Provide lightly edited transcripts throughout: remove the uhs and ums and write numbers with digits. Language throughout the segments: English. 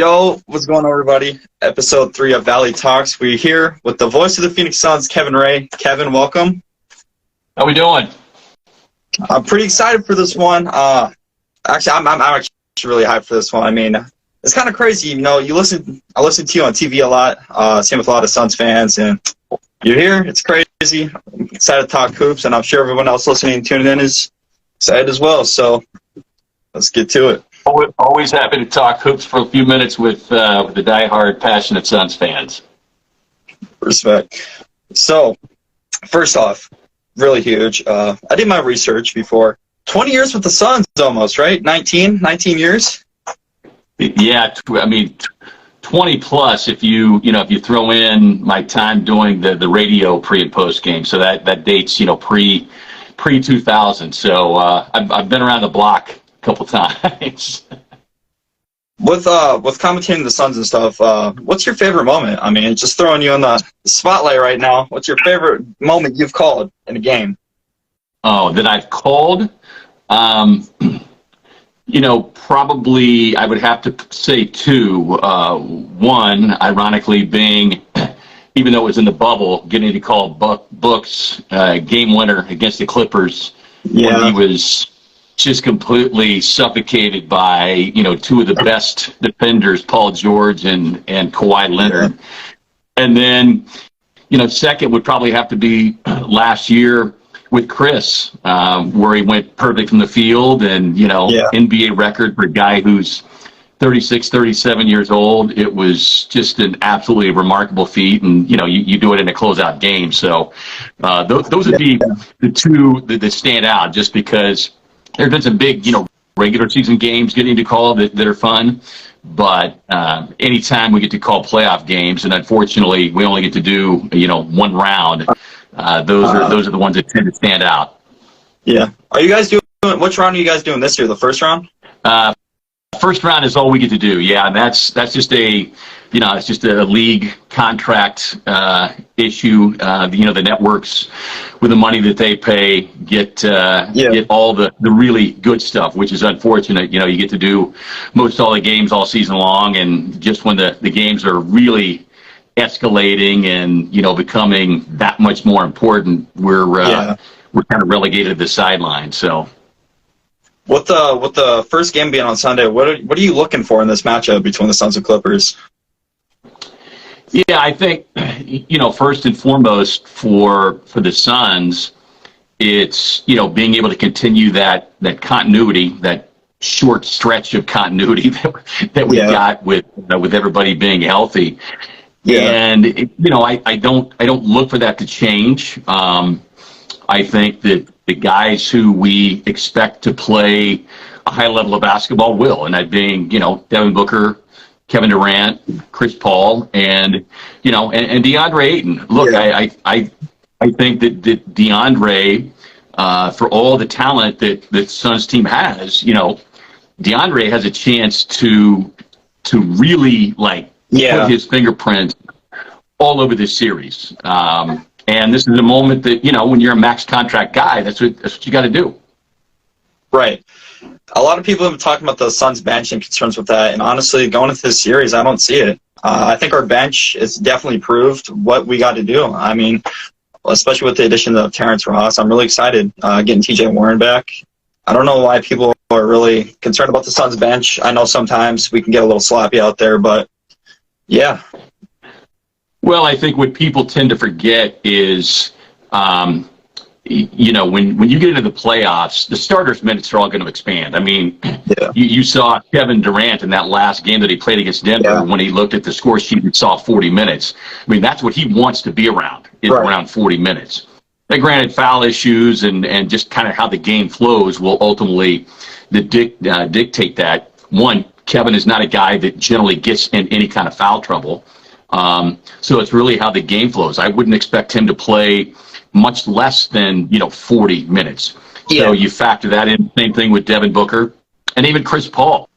Yo, what's going on, everybody? Episode 3 of Valley Talks. We're here with the voice of the Phoenix Suns, Kevin Ray. Kevin, welcome. How we doing? I'm pretty excited for this one. Actually, I'm actually really hyped for this one. I mean, it's kind of crazy. You know, I listen to you on TV a lot. Same with a lot of Suns fans, and you're here. It's crazy. I'm excited to talk hoops, and I'm sure everyone else listening and tuning in is excited as well. So let's get to it. Always happy to talk hoops for a few minutes with the diehard, passionate Suns fans. Respect. So, first off, really huge. I did my research before. 20 years with the Suns almost, right? 19 years? Yeah, I mean, 20 plus if you throw in my time doing the radio pre and post game. So that dates, pre 2000. So I've been around the block a couple times. With commentating the Suns and stuff, what's your favorite moment? I mean, just throwing you in the spotlight right now. What's your favorite moment you've called in a game? Oh, that I've called? Probably I would have to say two. One, ironically, being, even though it was in the bubble, getting to call Book's game winner against the Clippers when he was just completely suffocated by, two of the best defenders, Paul George and Kawhi Leonard. And then, second would probably have to be last year with Chris, where he went perfect from the field and, NBA record for a guy who's 36, 37 years old. It was just an absolutely remarkable feat. And, you do it in a closeout game. So those would be the two that stand out, just because there have been some big, regular season games getting to call that are fun. But anytime we get to call playoff games, and unfortunately we only get to do, one round, those are the ones that tend to stand out. Yeah. Are you guys doing, which round are you guys doing this year? The first round? First round is all we get to do. Yeah, and that's just it's just a league contract issue. The networks, with the money that they pay, get all the really good stuff, which is unfortunate. You get to do most all the games all season long, and just when the games are really escalating and becoming that much more important, we're kind of relegated to the sideline. So. With the first game being on Sunday, what are you looking for in this matchup between the Suns and Clippers? Yeah, I think first and foremost for the Suns, it's being able to continue that continuity, that short stretch of continuity that we got with everybody being healthy. Yeah. And I don't look for that to change. I think that the guys who we expect to play a high level of basketball will, and that being, Devin Booker, Kevin Durant, Chris Paul, and and DeAndre Ayton. Look, I think that DeAndre, for all the talent that Suns team has, DeAndre has a chance to really put his fingerprint all over this series. And this is a moment that, when you're a max contract guy, that's what you got to do. Right. A lot of people have been talking about the Suns bench and concerns with that. And honestly, going into this series, I don't see it. I think our bench is definitely proved what we got to do. I mean, especially with the addition of Terrence Ross, I'm really excited getting TJ Warren back. I don't know why people are really concerned about the Suns bench. I know sometimes we can get a little sloppy out there, but yeah. Well, I think what people tend to forget is, when you get into the playoffs, the starters' minutes are all going to expand. I mean, you saw Kevin Durant in that last game that he played against Denver when he looked at the score sheet and saw 40 minutes. I mean, that's what he wants to be around, around 40 minutes. Now, granted, foul issues and just kind of how the game flows will ultimately dictate that. One, Kevin is not a guy that generally gets in any kind of foul trouble. So it's really how the game flows. I wouldn't expect him to play much less than, 40 minutes. Yeah. So you factor that in. Same thing with Devin Booker and even Chris Paul.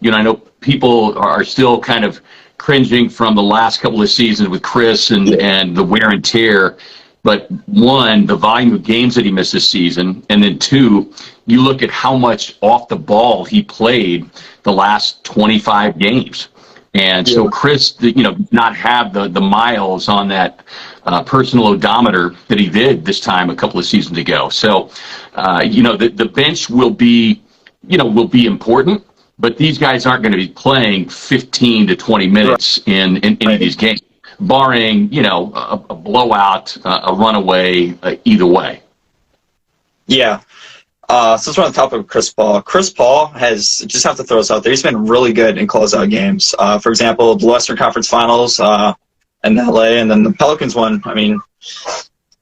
I know people are still kind of cringing from the last couple of seasons with Chris and the wear and tear. But one, the volume of games that he missed this season, and then two, you look at how much off the ball he played the last 25 games. And so Chris, not have the miles on that personal odometer that he did this time a couple of seasons ago. So, the bench will be important, but these guys aren't going to be playing 15 to 20 minutes in any of these games, barring, a blowout, a runaway, either way. Yeah. Since we're on the topic of Chris Paul has, just have to throw this out there, he's been really good in closeout games. For example, the Western Conference Finals in LA, and then the Pelicans one. I mean,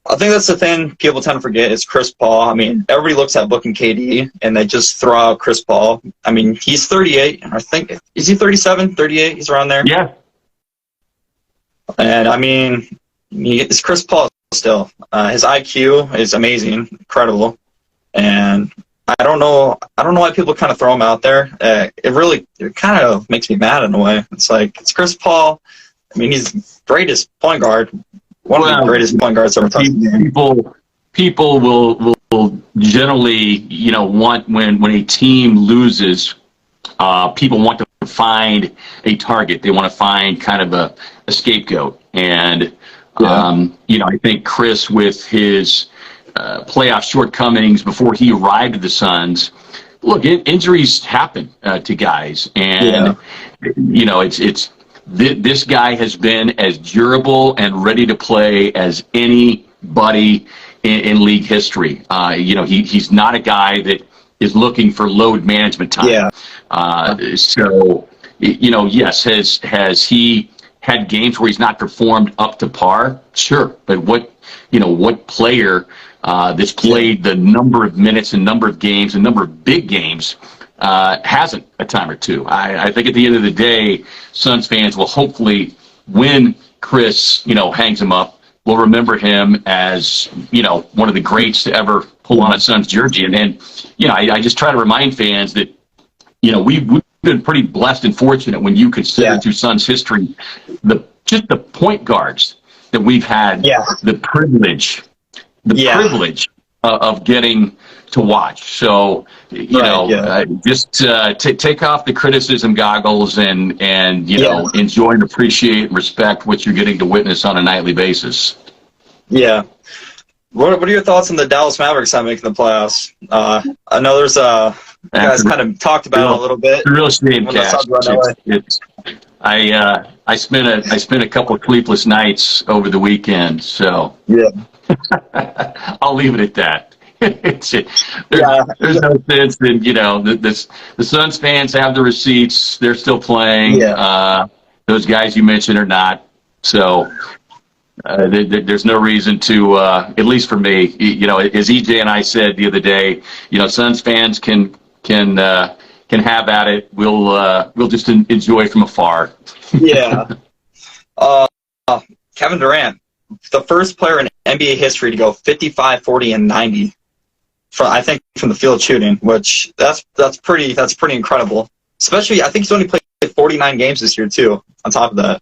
I think that's the thing people tend to forget is Chris Paul. I mean, everybody looks at Book and KD, and they just throw out Chris Paul. I mean, he's 38, I think. Is he 37, 38? He's around there? Yeah. And, I mean, it's Chris Paul still. His IQ is amazing, incredible. And I don't know why people kind of throw him out there. It kind of makes me mad in a way. It's like, it's Chris Paul. I mean, he's the greatest point guard, one of the greatest point guards ever touched the game. People will generally, want when a team loses, people want to find a target. They want to find kind of a scapegoat. And, I think Chris, with his playoff shortcomings before he arrived at the Suns, look, injuries happen to guys. And, this guy has been as durable and ready to play as anybody in league history. He's not a guy that is looking for load management time. Yeah. So, yes, has he had games where he's not performed up to par? Sure. But what player that's played the number of minutes and number of games and number of big games hasn't a time or two? I think at the end of the day, Suns fans will hopefully, when Chris, hangs him up, will remember him as, one of the greats to ever pull on a Suns jersey. And then, I just try to remind fans that, we've been pretty blessed and fortunate when you consider through Suns history, just the point guards that we've had the privilege of getting to watch. So, just take off the criticism goggles and enjoy and appreciate and respect what you're getting to witness on a nightly basis. Yeah. What are your thoughts on the Dallas Mavericks not making the playoffs? I know there's you guys kind of talked about it a little bit. It's a real shame, Cash. I spent a couple of sleepless nights over the weekend, so I'll leave it at that. There's no sense that the Suns fans have the receipts. They're still playing. Those guys you mentioned are not. So there's no reason to, at least for me, as EJ and I said the other day, Suns fans can have at it. We'll just enjoy from afar. Kevin Durant, the first player in NBA history to go 55, 40, and 90. I think from the field shooting, which that's pretty incredible. Especially, I think he's only played 49 games this year too. On top of that,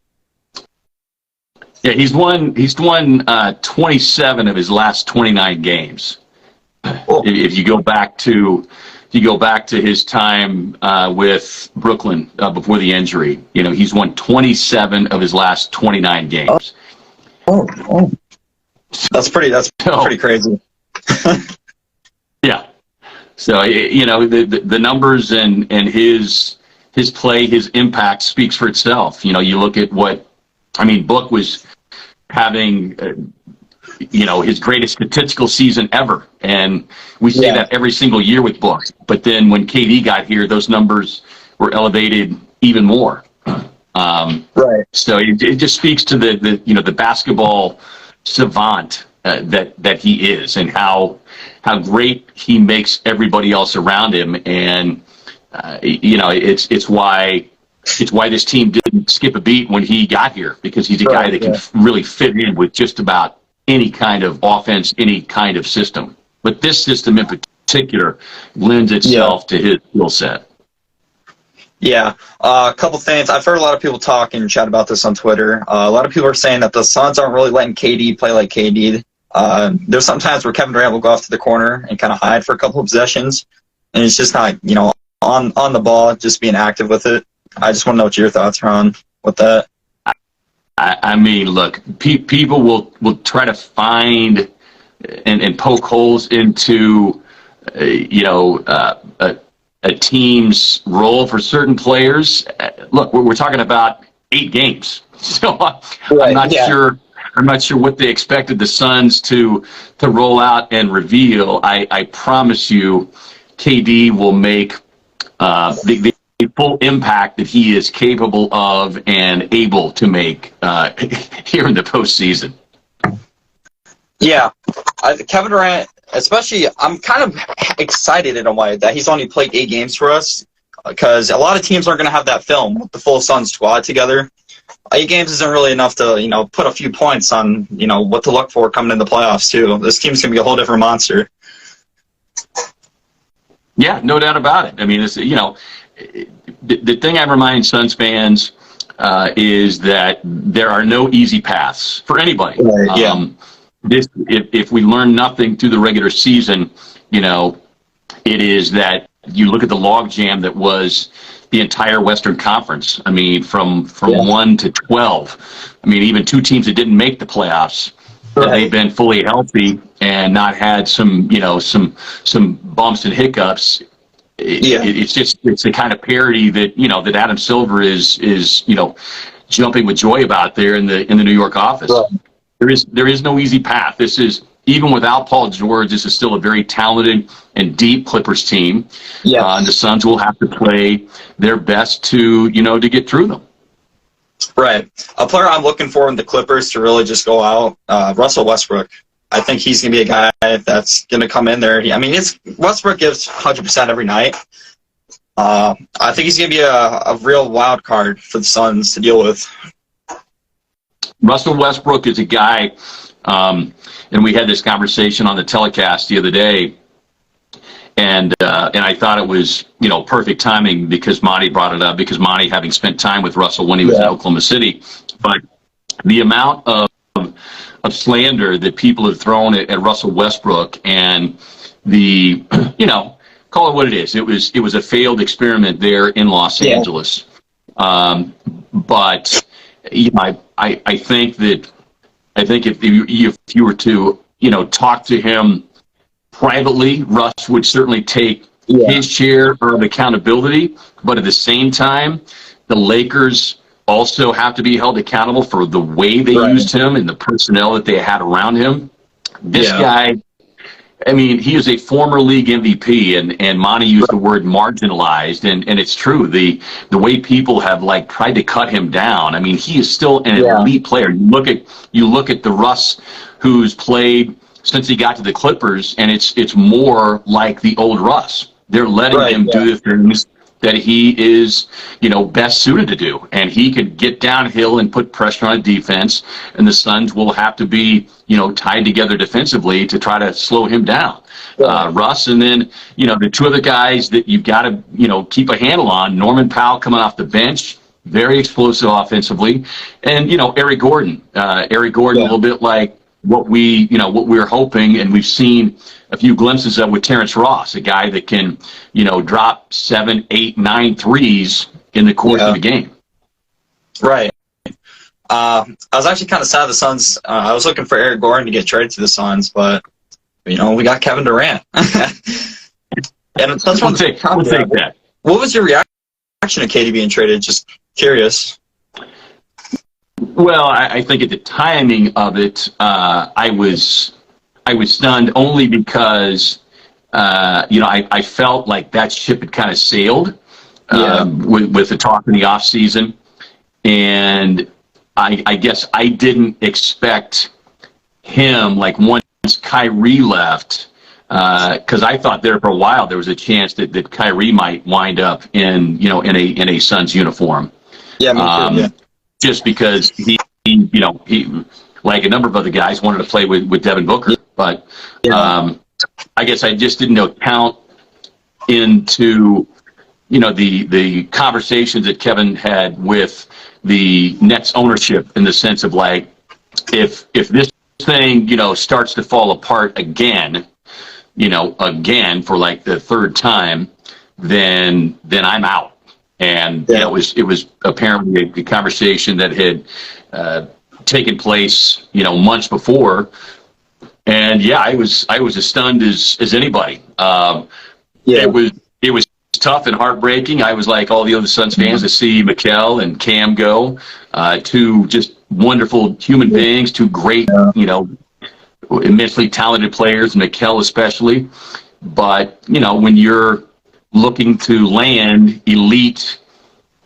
he's won 27 of his last 29 games. Cool. If you go back to his time with Brooklyn before the injury, he's won 27 of his last 29 games. Oh. That's pretty crazy. So the numbers and his play, his impact speaks for itself. You look at Book was having his greatest statistical season ever, and we say that every single year with Book. But then when KD got here, those numbers were elevated even more. So it just speaks to the basketball savant that he is, and how great he makes everybody else around him. And it's why this team didn't skip a beat when he got here, because he's a guy that can really fit in with just about any kind of offense, any kind of system. But this system in particular lends itself to his skill set. A couple things. I've heard a lot of people talk and chat about this on Twitter. A lot of people are saying that the Suns aren't really letting KD play like KD. There's sometimes where Kevin Durant will go off to the corner and kind of hide for a couple of possessions, and it's just not, on the ball, just being active with it. I just want to know what your thoughts are on with that. I mean, look, people will try to find and poke holes into, a team's role for certain players. Look, we're talking about 8 games, so I'm not sure. I'm not sure what they expected the Suns to roll out and reveal. I promise you, KD will make the full impact that he is capable of and able to make here in the postseason. Yeah, Kevin Durant, especially, I'm kind of excited in a way that he's only played 8 games for us, because a lot of teams aren't going to have that film with the full Suns squad together. 8 games isn't really enough to, put a few points on, what to look for coming in the playoffs, too. This team's going to be a whole different monster. Yeah, no doubt about it. I mean, it's, the thing I remind Suns fans is that there are no easy paths for anybody. Right, yeah. If we learn nothing through the regular season, it is that you look at the logjam that was the entire Western Conference. I mean, from 1 to 12. I mean, even 2 teams that didn't make the playoffs, right, they've been fully healthy and not had some bumps and hiccups. It's the kind of parity that that Adam Silver is jumping with joy about there in the New York office. Right. There is no easy path. This is, even without Paul George, this is still a very talented and deep Clippers team. Yeah. And the Suns will have to play their best to get through them. Right. A player I'm looking for in the Clippers to really just go out, Russell Westbrook. I think he's going to be a guy that's going to come in there. Westbrook gives 100% every night. I think he's going to be a real wild card for the Suns to deal with. Russell Westbrook is a guy, and we had this conversation on the telecast the other day, and I thought it was perfect timing because Monty brought it up, because Monty, having spent time with Russell when he was in Oklahoma City, but the amount of slander that people have thrown at Russell Westbrook, and the call it what it is. It was a failed experiment there in Los Angeles, but I think if you were to talk to him privately, Russ would certainly take his share of accountability. But at the same time, the Lakers also have to be held accountable for the way they used him and the personnel that they had around him. This guy, I mean, he is a former league MVP, and Monty used the word marginalized, and it's true. The way people have tried to cut him down. I mean, he is still an elite player. You look at the Russ who's played since he got to the Clippers, and it's more like the old Russ. They're letting him do the things that he is, best suited to do, and he can get downhill and put pressure on defense, and the Suns will have to be, tied together defensively to try to slow him down. Russ, and then, the 2 other guys that you've got to, keep a handle on, Norman Powell coming off the bench, very explosive offensively, and, Eric Gordon. Eric Gordon, a little bit like what we were hoping, and we've seen a few glimpses of with Terrence Ross, a guy that can, drop 7, 8, 9 threes in the course of a game. Right. I was actually kind of sad the Suns. I was looking for Eric Gordon to get traded to the Suns, but we got Kevin Durant. And that's we'll take that. What was your reaction to KD being traded? Just curious. Well, I think at the timing of it, I was stunned only because I felt like that ship had kind of sailed with the talk in the off season, and I guess I didn't expect him once Kyrie left, because I thought there for a while there was a chance that Kyrie might wind up in a Suns uniform. Yeah, me too. Just because he like a number of other guys wanted to play with Devin Booker, but I guess I just didn't count into the conversations that Kevin had with the Nets ownership, in the sense of if this thing starts to fall apart again for the 3rd time, then I'm out. And you know, it was apparently a conversation that had taken place, you know, months before. And yeah, I was as stunned as anybody. It was tough and heartbreaking. I was like all the other Suns fans to see Mikal and Cam go. Two just wonderful human beings, two great, you know, immensely talented players, Mikal especially. But you know, when you're looking to land elite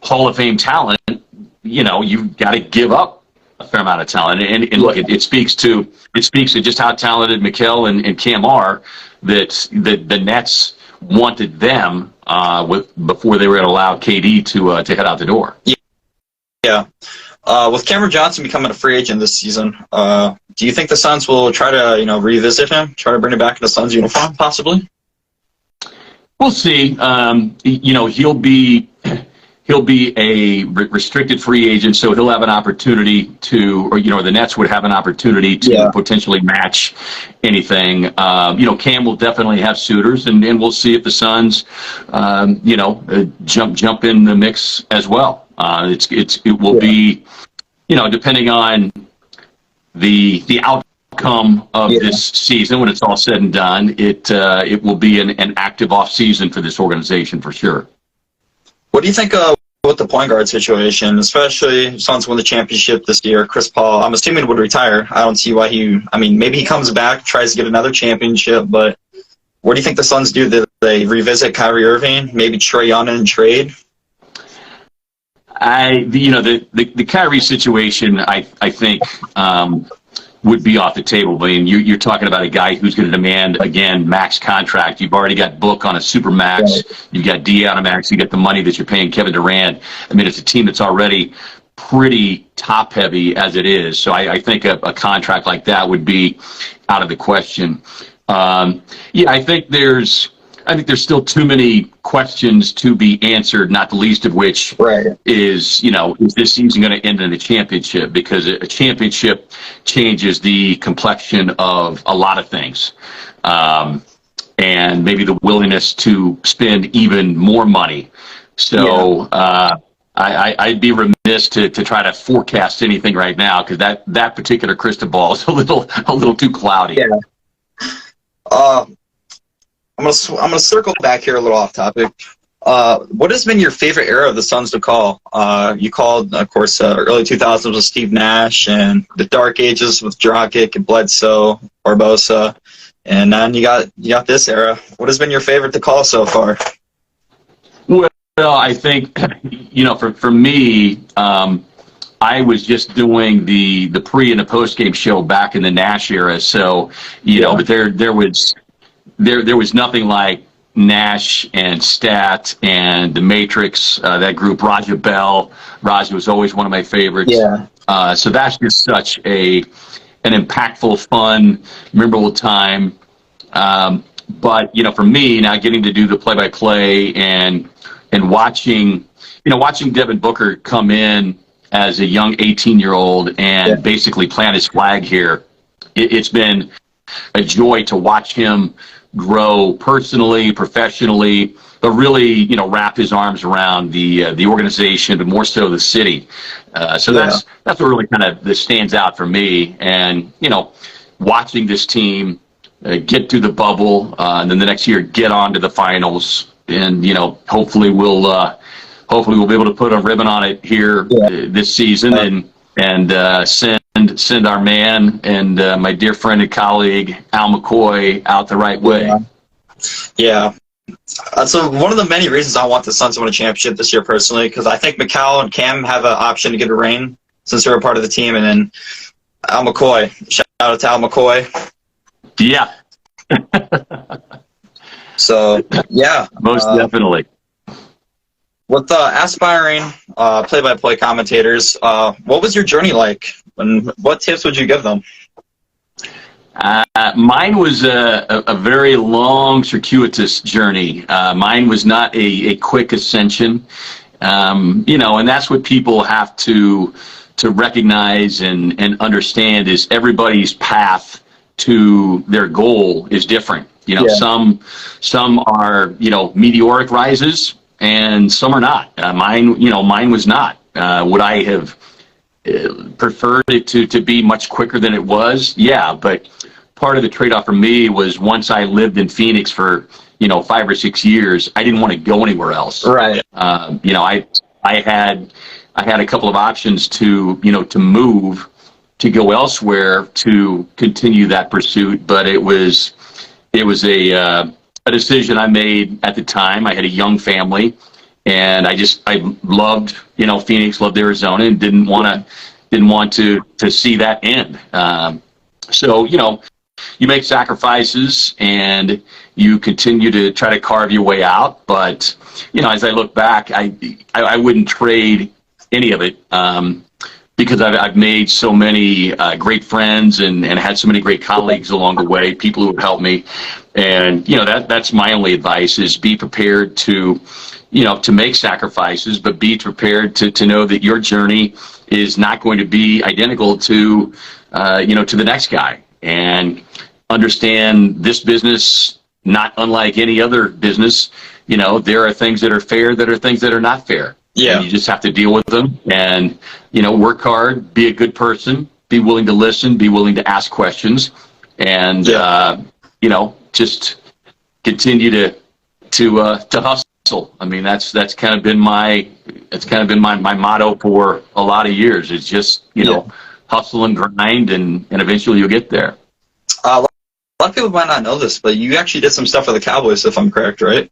Hall of Fame talent, you know, you've got to give up a fair amount of talent. And look, it speaks to just how talented Mikal and Cam are, that the Nets wanted them before they were going to allow KD to head out the door. Yeah. With Cameron Johnson becoming a free agent this season, do you think the Suns will try to, you know, revisit him, try to bring him back in the Suns uniform, possibly? We'll see. You know, he'll be a restricted free agent, so he'll have an opportunity to, or, you know, the Nets would have an opportunity to potentially match anything. You know, Cam will definitely have suitors, and we'll see if the Suns, you know, jump in the mix as well. It will be, you know, depending on the outcome of this season when it's all said and done. It will be an active off season for this organization for sure. What do you think with the point guard situation, especially Suns win the championship this year? Chris Paul, I'm assuming, would retire. I don't see why I mean, maybe he comes back, tries to get another championship, but what do you think the Suns do? Do they revisit Kyrie Irving, maybe Trae Young and trade? You know, the Kyrie situation, I think, would be off the table. I mean, you're talking about a guy who's going to demand, again, max contract. You've already got Book on a super max. You've got D on a max. You got the money that you're paying Kevin Durant. I mean, it's a team that's already pretty top heavy as it is. So I think a contract like that would be out of the question. Yeah, I think there's still too many questions to be answered, not the least of which is, you know, is this season going to end in a championship? Because a championship changes the complexion of a lot of things. And maybe the willingness to spend even more money. So I'd be remiss to try to forecast anything right now, because that particular crystal ball is a little too cloudy. Yeah. I'm gonna circle back here a little off topic. What has been your favorite era of the Suns to call? You called, of course, early 2000s with Steve Nash, and the dark ages with Dragic and Bledsoe, Barbosa, and then you got this era. What has been your favorite to call so far? Well, I think, you know, for me, I was just doing the pre and the post game show back in the Nash era, so you know, but there was nothing like Nash and Stat and the Matrix, that group, Raja Bell. Raja was always one of my favorites. So that's just such an impactful, fun, memorable time. But, you know, for me now, getting to do the play-by-play and watching Devin Booker come in as a young 18-year-old and basically plant his flag here, it's been a joy to watch him grow personally, professionally, but really, you know, wrap his arms around the organization, but more so the city. So that's what really kind of stands out for me. And, you know, watching this team get through the bubble, and then the next year get on to the finals, and, you know, hopefully we'll be able to put a ribbon on it here this season, and send our man and my dear friend and colleague Al McCoy out the right way. Yeah. So one of the many reasons I want the Suns to win a championship this year personally, because I think Mikal and Cam have an option to get a ring since they're a part of the team, and then Al McCoy. Shout out to Al McCoy. Yeah. So yeah, most definitely. With aspiring play-by-play commentators, what was your journey like, and what tips would you give them? Mine was a very long, circuitous journey. Mine was not a quick ascension, you know, and that's what people have to recognize and understand, is everybody's path to their goal is different. You know, some are, you know, meteoric rises, and some are not. Mine was not. Would I have preferred it to be much quicker than it was? Yeah, but part of the trade-off for me was once I lived in Phoenix for 5 or 6 years, I didn't want to go anywhere else. Right. I had a couple of options to move, to go elsewhere to continue that pursuit, but it was a decision I made at the time. I had a young family, and I loved Phoenix, loved Arizona, and didn't want to see that end. So you make sacrifices and you continue to try to carve your way out. But as I look back, I wouldn't trade any of it. Because I've made so many great friends and had so many great colleagues along the way, people who have helped me. And, that's my only advice is be prepared to make sacrifices, but be prepared to know that your journey is not going to be identical to the next guy. And understand this business, not unlike any other business, there are things that are fair, there are things that are not fair. Yeah. And you just have to deal with them and, work hard, be a good person, be willing to listen, be willing to ask questions, and, just continue to hustle. I mean, that's kind of been my motto for a lot of years. It's just, hustle and grind, and eventually you'll get there. A lot of people might not know this, but you actually did some stuff for the Cowboys, if I'm correct, right?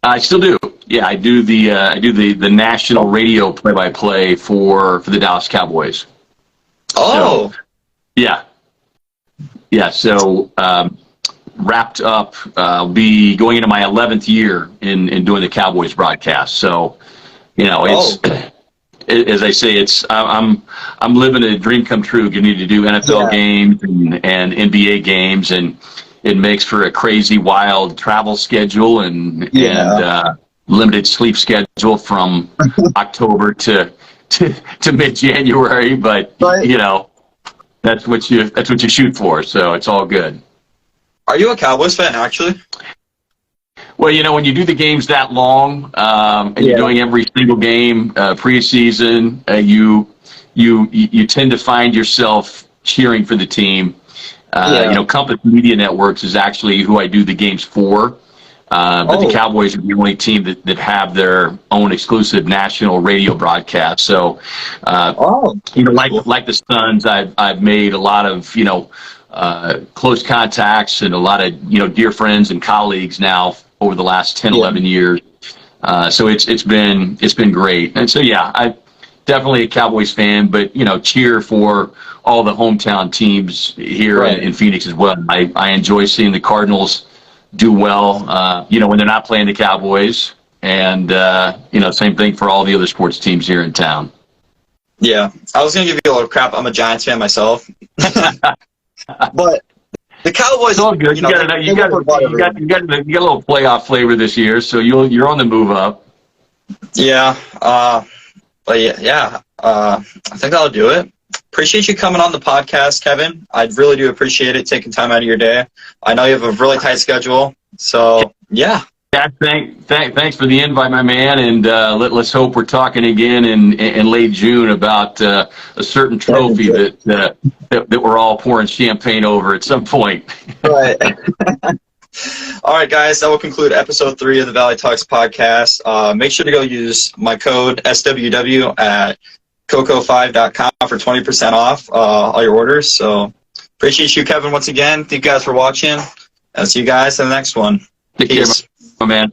I still do. Yeah, I do the national radio play-by-play for the Dallas Cowboys. Oh. So, yeah. So wrapped up. I'll be going into my 11th year in doing the Cowboys broadcast. So, it's as I say, I'm living a dream come true. Getting to do NFL games and NBA games, and it makes for a crazy, wild travel schedule and limited sleep schedule from October to mid-January. But that's what you shoot for. So it's all good. Are you a Cowboys fan, actually? Well, when you do the games that long, and you're doing every single game preseason, you tend to find yourself cheering for the team. Compass Media Networks is actually who I do the games for. But the Cowboys are the only team that have their own exclusive national radio broadcast. So, like the Suns, I've made a lot of, close contacts and a lot of, dear friends and colleagues now over the last 10, 11 years. So it's been great. And so, I'm definitely a Cowboys fan, but, cheer for all the hometown teams here in Phoenix as well. I enjoy seeing the Cardinals do well, when they're not playing the Cowboys, and same thing for all the other sports teams here in town. Yeah, I was gonna give you a little crap. I'm a Giants fan myself, but the Cowboys. It's all good. You got a little playoff flavor this year, so you're on the move up. Yeah, but I think that'll do it. Appreciate you coming on the podcast, Kevin. I really do appreciate it, taking time out of your day. I know you have a really tight schedule, so yeah. Yeah, thanks for the invite, my man, and let's hope we're talking again in late June about a certain trophy that we're all pouring champagne over at some point. Right. All right, guys, that will conclude episode 3 of the Valley Talks podcast. Make sure to go use my code SWW at coco5.com for 20% off all your orders. So appreciate you, Kevin, once again. Thank you guys for watching. I'll see you guys in the next one. Take care, my man.